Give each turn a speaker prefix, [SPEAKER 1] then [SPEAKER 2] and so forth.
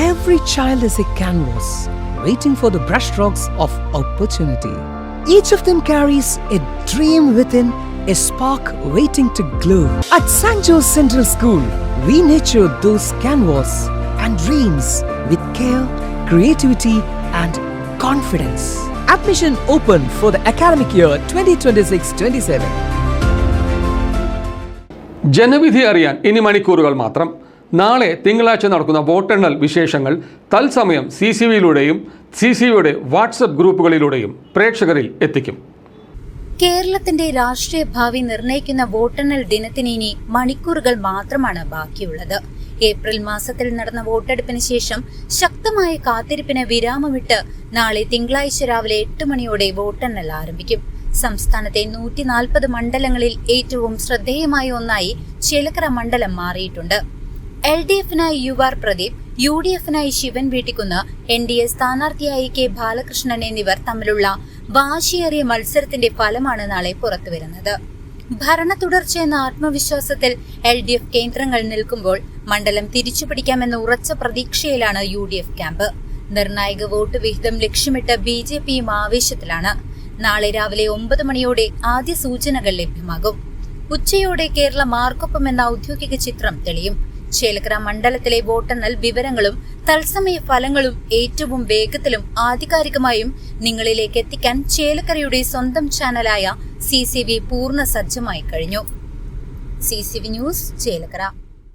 [SPEAKER 1] Every child is a canvas, waiting for the brushstrokes of opportunity. Each of them carries a dream within, a spark waiting to glow. At St. Joe's Central School, we nurture those canvas and dreams with care, creativity and confidence. Admission open for the academic year 2026-27.
[SPEAKER 2] ജനവിധി അറിയാൻ ഇനി മണിക്കൂറുകൾ മാത്രം. നാളെ തിങ്കളാഴ്ച നടക്കുന്ന വോട്ടെണ്ണൽ വിശേഷങ്ങൾ തത്സമയം CCVയിലൂടെയും CCVയുടെ വാട്സപ്പ് ഗ്രൂപ്പുകളിലൂടെയും പ്രേക്ഷകരിൽ എത്തിക്കും.
[SPEAKER 3] കേരളത്തിന്റെ രാഷ്ട്രീയ ഭാവി നിർണയിക്കുന്ന വോട്ടെണ്ണൽ ദിനത്തിന് ഇനി മണിക്കൂറുകൾ മാത്രമാണ് ബാക്കിയുള്ളത്. ഏപ്രിൽ മാസത്തിൽ നടന്ന വോട്ടെടുപ്പിന് ശേഷം ശക്തമായ കാത്തിരിപ്പിന് വിരാമമിട്ട് നാളെ തിങ്കളാഴ്ച രാവിലെ 8 മണിയോടെ വോട്ടെണ്ണൽ ആരംഭിക്കും. സംസ്ഥാനത്തെ 140 മണ്ഡലങ്ങളിൽ ഏറ്റവും ശ്രദ്ധേയമായ ഒന്നായി ചേലക്കര മണ്ഡലം മാറിയിട്ടുണ്ട്. LDF-നായി UR പ്രദീപ്, UDF-നായി ശിവൻ വീട്ടിക്കുന്ന്, NDA സ്ഥാനാർത്ഥിയായി K ബാലകൃഷ്ണൻ എന്നിവർ തമ്മിലുള്ള വാശിയേറിയ മത്സരത്തിന്റെ ഫലമാണ് നാളെ പുറത്തുവരുന്നത്. ഭരണ തുടർച്ചയെന്ന ആത്മവിശ്വാസത്തിൽ LDF കേന്ദ്രങ്ങൾ നിൽക്കുമ്പോൾ മണ്ഡലം തിരിച്ചുപിടിക്കാമെന്ന ഉറച്ച പ്രതീക്ഷയിലാണ് UDF ക്യാമ്പ്. നിർണായക വോട്ട് വിഹിതം ലക്ഷ്യമിട്ട് BJPയും ആവേശത്തിലാണ്. നാളെ രാവിലെ 9 മണിയോടെ ആദ്യ സൂചനകൾ ലഭ്യമാകും. ഉച്ചയോടെ കേരള മാർക്കൊപ്പം എന്ന ഔദ്യോഗിക ചിത്രം തെളിയും. ചേലക്കര മണ്ഡലത്തിലെ വോട്ടെണ്ണൽ വിവരങ്ങളും തത്സമയ ഫലങ്ങളും ഏറ്റവും വേഗത്തിലും ആധികാരികമായും നിങ്ങളിലേക്ക് എത്തിക്കാൻ ചേലക്കരയുടെ സ്വന്തം ചാനലായ CCV പൂർണ്ണ സജ്ജമായി കഴിഞ്ഞു. CCV news, Chelakkara.